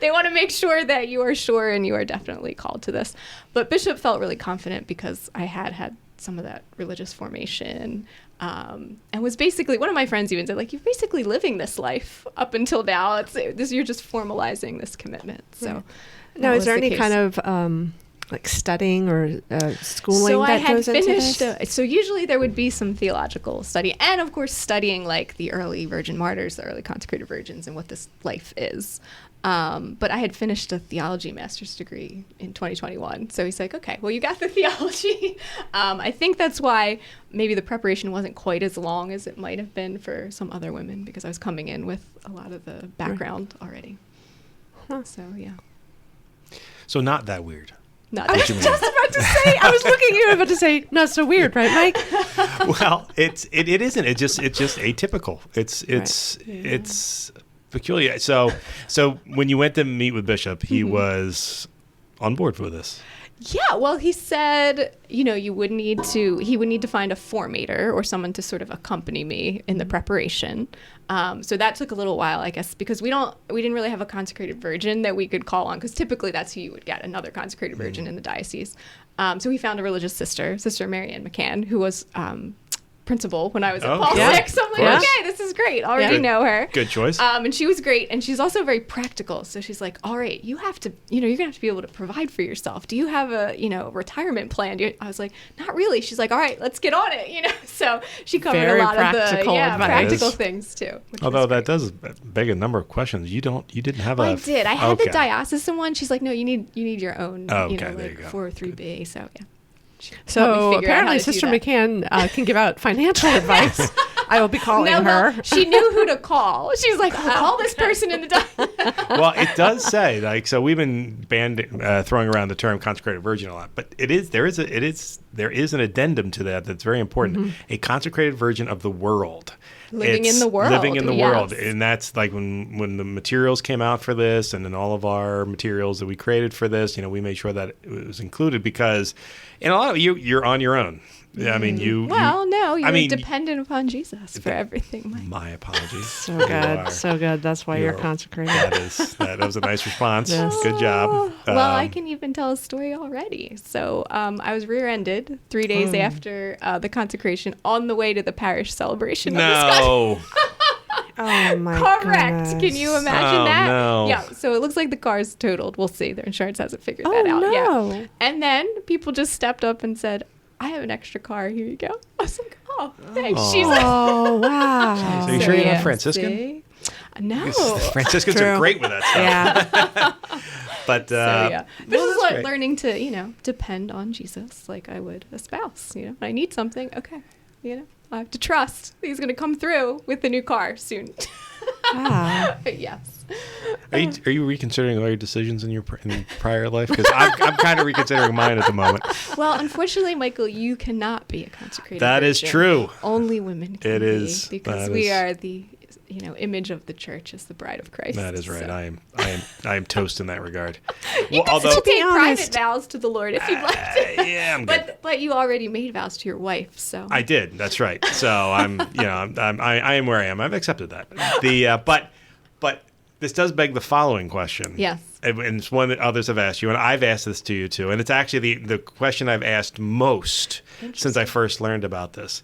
they want to make sure that you are sure and you are definitely called to this. But Bishop felt really confident because I had some of that religious formation, and was basically, one of my friends even said, like, you're basically living this life up until now. You're just formalizing this commitment. So right. Now, is there any kind of like studying or schooling that goes into this? So usually there would be some theological study, and of course studying like the early virgin martyrs, the early consecrated virgins, and what this life is. But I had finished a theology master's degree in 2021. So he's like, okay, well, you got the theology. I think that's why maybe the preparation wasn't quite as long as it might have been for some other women, because I was coming in with a lot of the background already. Huh. So, yeah. So not that weird. I was just about to say, I was looking at you about to say, not so weird, right, Mike? Well, it isn't. It's just atypical. It's peculiar. So when you went to meet with Bishop, he was on board for this. Yeah, well, he said, you know, he would need to find a formator or someone to sort of accompany me in the preparation. So that took a little while, I guess, because we didn't really have a consecrated virgin that we could call on, because typically that's who you would get, another consecrated virgin in the diocese. So we found a religious sister, Sister Marianne McCann, who was principal when I was at Paul VI. So I'm like, okay, this is great. Already know her. Good choice. And she was great. And she's also very practical. So she's like, all right, you have to, you're going to have to be able to provide for yourself. Do you have a, retirement plan? I was like, not really. She's like, all right, let's get on it, So she covered very a lot of the advice. practical things too. Although that does beg a number of questions. You didn't have I did. I had the diocesan one. She's like, no, you need your own, there you go. 403B. So yeah. So apparently Sister McCann can give out financial advice. I will be calling her. She knew who to call. She was like, call this person in the Well, it does say, like, so we've been throwing around the term consecrated virgin a lot, but there is an addendum to that that's very important. Mm-hmm. A consecrated virgin of the world. Living in the world. And that's like when the materials came out for this, and then all of our materials that we created for this, we made sure that it was included, because in a lot of you're on your own. I mean, you're dependent upon Jesus for everything. My apologies. So good. That's why you're consecrated. That was a nice response. Yes. Good job. Well, I can even tell a story already. So I was rear-ended 3 days after the consecration on the way to the parish celebration. No. Oh my Correct. goodness. Can you imagine that? No. Yeah. So it looks like the car's totaled. We'll see. Their insurance hasn't figured that out. No. Yeah. And then people just stepped up and said, "I have an extra car. Here you go." I was like, "Oh, thanks." Oh. She's like, Oh, wow. So you sure you're not Franciscan? see? No. Franciscans True. are great with that stuff. Yeah. But But well, this is that's great. learning to, depend on Jesus like I would a spouse. When I need something, okay, I have to trust that he's going to come through with the new car soon. Wow. Yes. Are you reconsidering all your decisions in your prior life? Because I'm kind of reconsidering mine at the moment. Well, unfortunately, Michael, you cannot be a consecrated That is virgin. true. Only women can It be, is. because That we is. are the image of the church as the bride of Christ. That is right. So. I am toast in that regard. You can although still take private honest- vows to the Lord if you'd like to. yeah, I'm good. But you already made vows to your wife, so. I did. That's right. So I am where I am. I've accepted that. But this does beg the following question. Yes. And it's one that others have asked you, and I've asked this to you too. And it's actually the question I've asked most since I first learned about this.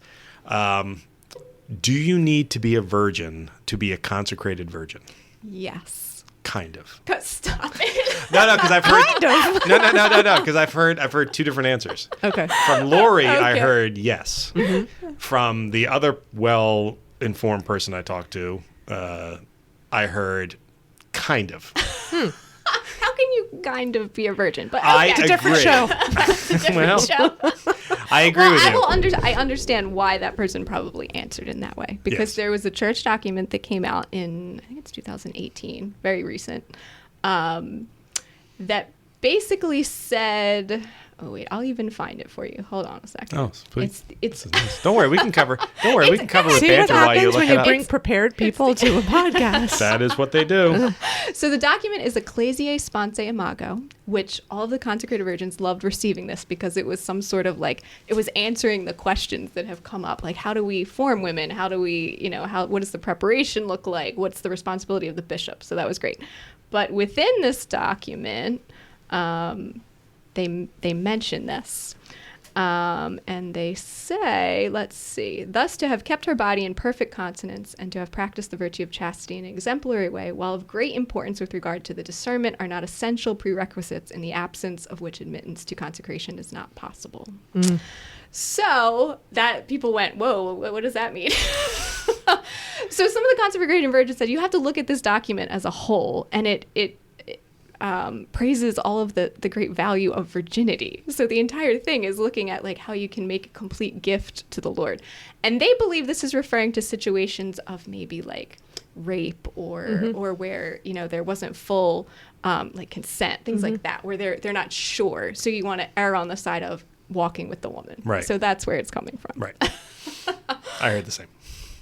Do you need to be a virgin to be a consecrated virgin? Yes. Kind of. Stop it. No, because I've heard. Kind of. No, because I've heard two different answers. Okay. From Laurie, I Okay. heard yes. From the other well-informed person I talked to, I heard kind of. How can you kind of be a virgin? But I okay. agree. Different show. It's a different Well, show. I agree with you. I understand why that person probably answered in that way, because Yes. there was a church document that came out in, I think it's 2018, very recent, that basically said, oh wait, I'll even find it for you. Hold on a second. Oh, please. It's Don't worry, we can cover. Don't worry, we can cover with See what banter while you happens look when it you up. bring prepared people to a podcast. That is what they do. So the document is Ecclesiae Sponte Imago, which all of the consecrated virgins loved receiving this because it was some sort of it was answering the questions that have come up, like how do we form women? How do we, what does the preparation look like? What's the responsibility of the bishop? So that was great. But within this document, they mention this. And they say, let's see, thus to have kept her body in perfect continence and to have practiced the virtue of chastity in an exemplary way, while of great importance with regard to the discernment, are not essential prerequisites, in the absence of which admittance to consecration is not possible. So that people went, whoa, what does that mean? So some of the consecrated virgins said, you have to look at this document as a whole, and it praises all of the great value of virginity. So the entire thing is looking at how you can make a complete gift to the Lord. And they believe this is referring to situations of maybe rape or where, there wasn't full consent, things like that, where they're not sure. So you want to err on the side of walking with the woman. Right. So that's where it's coming from. Right. I heard the same.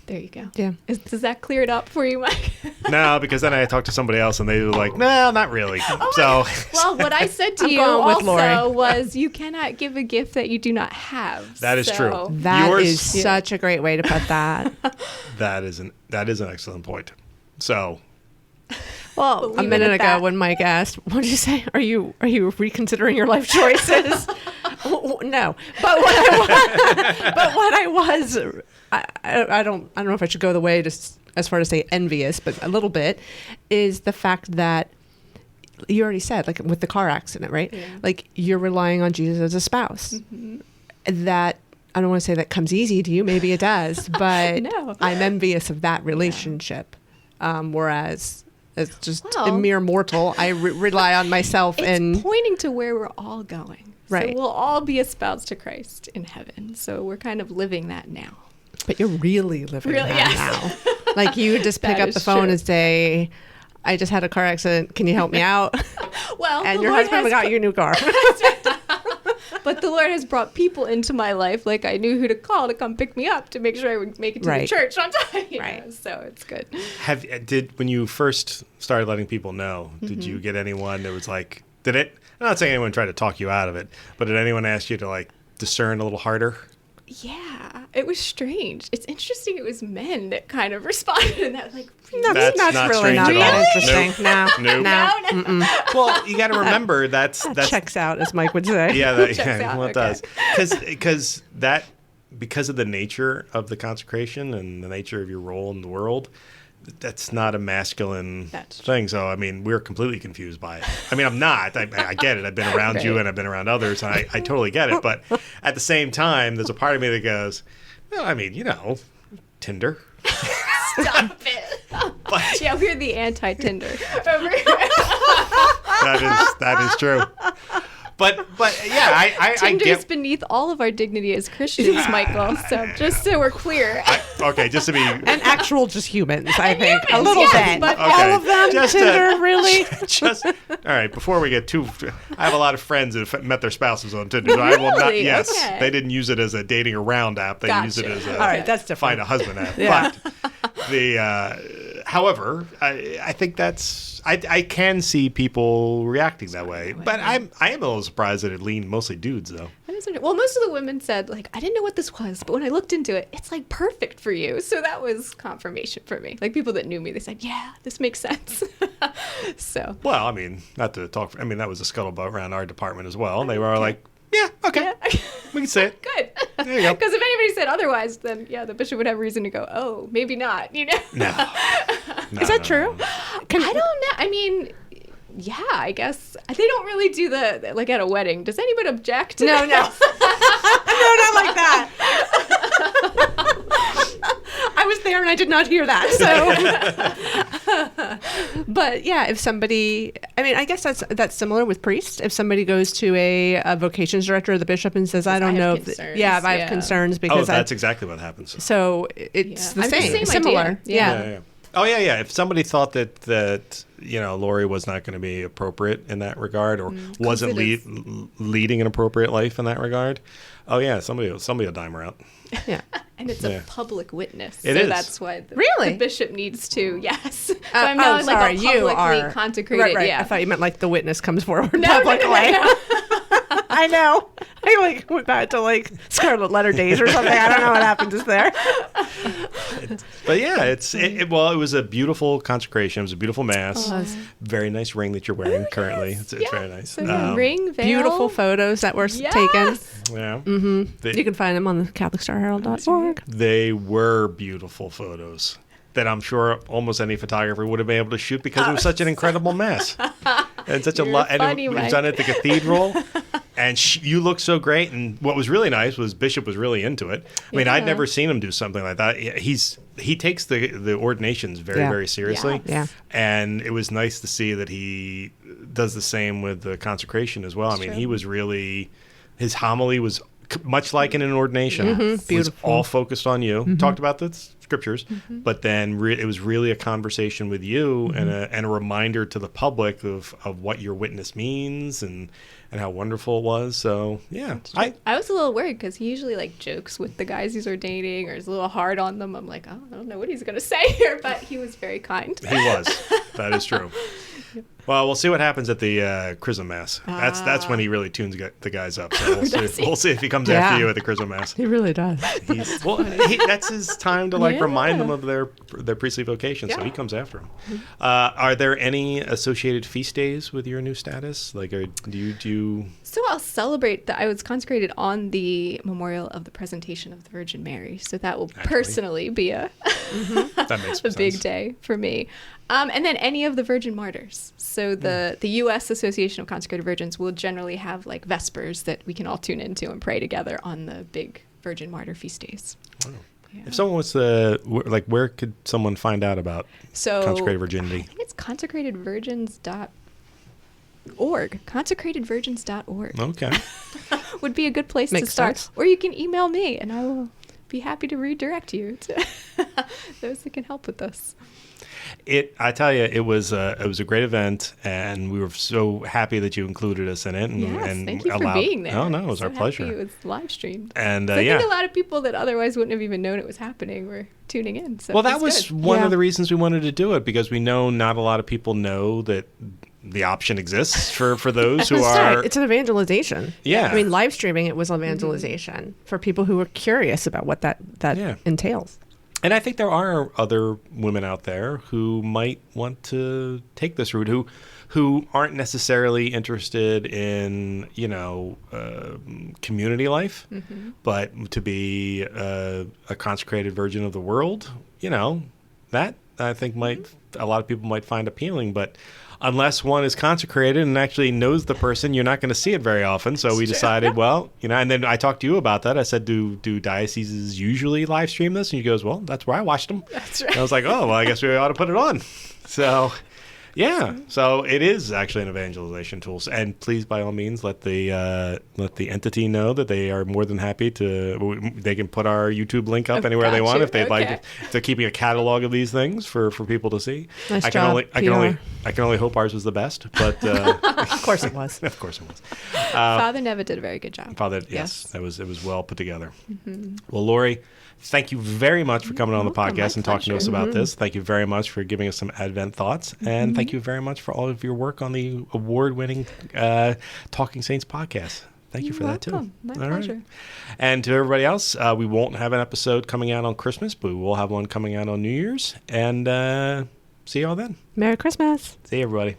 There you go. Yeah. Does that clear it up for you, Mike? No, because then I talked to somebody else and they were like, no, not really. So Well, what I said to I'm you going with also Laurie. was you cannot give a gift that you do not have. That is true. That Yours- is such a great way to put that. that is an excellent point. So Well, We'll a leave it minute at ago that. when Mike asked, "What did you say? Are you reconsidering your life choices?" No, but what I was, I don't know if I should go the way as far to say envious, but a little bit, is the fact that you already said, with the car accident, right? Yeah. You're relying on Jesus as a spouse. That I don't want to say that comes easy to you. Maybe it does, but No. I'm envious of that relationship. Whereas as just a Well, mere mortal, I rely on myself It's and pointing to where we're all going. Right. So we'll all be espoused to Christ in heaven. So we're kind of living that now. but you're really living Really, that yes. now. You just pick That up is the phone true. and say, "I just had a car accident. Can you help me out?" Well, And the your Lord husband has got you a new car. But the Lord has brought people into my life. I knew who to call to come pick me up to make sure I would make it to the Right. church on time. Right. So it's good. when you first started letting people know, did you get anyone that was did it? I'm not saying anyone tried to talk you out of it, but did anyone ask you to discern a little harder? Yeah, it was strange. It's interesting. It was men that kind of responded in that, That's not really strange not at that all. interesting. No, Nope. no. Well, you got to remember that's Checks out, as Mike would say. yeah, Checks out, well, it okay. does because of the nature of the consecration and the nature of your role in the world, that's not a masculine thing. So, I mean, we're completely confused by it. I mean, I'm not. I get it. I've been around you and I've been around others, and I totally get it. But at the same time, there's a part of me that goes, well, I mean, Tinder. Stop it. But, yeah, we're the anti-Tinder. That is true. But yeah, I Tinder get... is beneath all of our dignity as Christians, Michael. So just so we're clear. Okay, just to be... And actual just humans, I think. Humans, a little bit. But all of them, Tinder, really? All right, before we get too... I have a lot of friends that have met their spouses on Tinder. So I will not... Yes, okay. They didn't use it as a dating around app. They used it as a... All right, that's different. Find a husband app. Yeah. But however, I think that's... I can see people reacting that way, but I am a little surprised that it leaned mostly dudes, though. Well, most of the women said, like, I didn't know what this was, but when I looked into it, it's, like, perfect for you. So that was confirmation for me. Like, people that knew me, they said, yeah, this makes sense. So. Well, I mean, not to talk, I mean, that was a scuttlebutt around our department as well. And they were like, yeah, okay, yeah. We can say it. Good. There you go. Because if anybody said otherwise, then, yeah, the bishop would have reason to go, oh, maybe not, No. Is that true? I don't know. I mean... Yeah, I guess they don't really do like at a wedding. Does anybody object? No. No, not like that. I was there and I did not hear that. So, but yeah, if somebody, I mean, I guess that's similar with priests. If somebody goes to a vocations director or the bishop and says, "I don't know," if I have concerns because that's exactly what happens. So it's the same, similar. Yeah. Oh, yeah. If somebody thought that Laurie was not going to be appropriate in that regard or wasn't leading an appropriate life in that regard, oh, yeah, somebody will dime her out. Yeah. And it's a public witness. It is. That's why the bishop needs to, yes. So I'm now like a publicly consecrated. Right. Yeah. I thought you meant like the witness comes forward publicly. No. I know. I went back to Scarlet Letter days or something. I don't know what happened just there. But yeah, it was a beautiful consecration. It was a beautiful mass. Very nice ring that you're wearing currently. It's very nice. So ring, veil. Beautiful photos that were taken. Yeah. Mm-hmm. You can find them on the CatholicStarHerald.org. They were beautiful photos that I'm sure almost any photographer would have been able to shoot because it was such an incredible mess. And such a lot. And it was done at the cathedral. And you look so great. And what was really nice was Bishop was really into it. I mean, I'd never seen him do something like that. He takes the ordinations very, very seriously. Yeah. And it was nice to see that he does the same with the consecration as well. I mean, he was really, his homily was much like in an ordination. Mm-hmm. Beautiful. Was all focused on you. Mm-hmm. Talked about the scriptures, but then it was really a conversation with you and a reminder to the public of what your witness means and how wonderful it was. So yeah, I was a little worried because he usually jokes with the guys he's ordaining or is a little hard on them. I'm like, oh, I don't know what he's gonna say here, but he was very kind. He was. That is true. Well, we'll see what happens at the Chrism Mass. That's when he really tunes the guys up. So we'll see if he comes after you at the Chrism Mass. He really does. That's his time to remind them of their priestly vocation. So he comes after them. Are there any associated feast days with your new status? Do you? So I'll celebrate that I was consecrated on the memorial of the presentation of the Virgin Mary. So that will personally be a that makes a big day for me. And then any of the Virgin Martyrs. So the U.S. Association of Consecrated Virgins will generally have Vespers that we can all tune into and pray together on the big Virgin Martyr feast days. Wow. Yeah. If someone was to, where could someone find out about consecrated virginity? I think it's consecratedvirgins.org. Consecratedvirgins.org. Okay. Would be a good place to start. Sense. Or you can email me and I will be happy to redirect you to those that can help with this. I tell you, it was a great event, and we were so happy that you included us in it. And thank you for being there. Oh, no, it was our pleasure. It was live streamed. And I think a lot of people that otherwise wouldn't have even known it was happening were tuning in. So that was one of the reasons we wanted to do it, because we know not a lot of people know that the option exists for those who are... It's an evangelization. Yeah. I mean, live streaming it was evangelization for people who were curious about what that entails. And I think there are other women out there who might want to take this route, who aren't necessarily interested in, community life, but to be a consecrated virgin of the world, that I think a lot of people might find appealing, but unless one is consecrated and actually knows the person, you're not going to see it very often. So we decided, well, and then I talked to you about that. I said, do dioceses usually live stream this? And you goes, well, that's where I watched them. That's right. And I was like, oh, well, I guess we ought to put it on. So, yeah. So it is actually an evangelization tool. And please, by all means, let the entity know that they are more than happy to. They can put our YouTube link up anywhere they want if they'd like. If they're keeping a catalog of these things for people to see. Nice I job, can only hope ours was the best, but of course it was. Of course it was. Father Neva did a very good job. Yes, it was well put together. Well, Laurie, thank you very much for coming on the podcast and talking to us about this. Thank you very much for giving us some Advent thoughts. And thank you very much for all of your work on the award-winning Talking Saints podcast. Thank you for that, too. My pleasure. Right. And to everybody else, we won't have an episode coming out on Christmas, but we will have one coming out on New Year's. And see you all then. Merry Christmas. See you, everybody.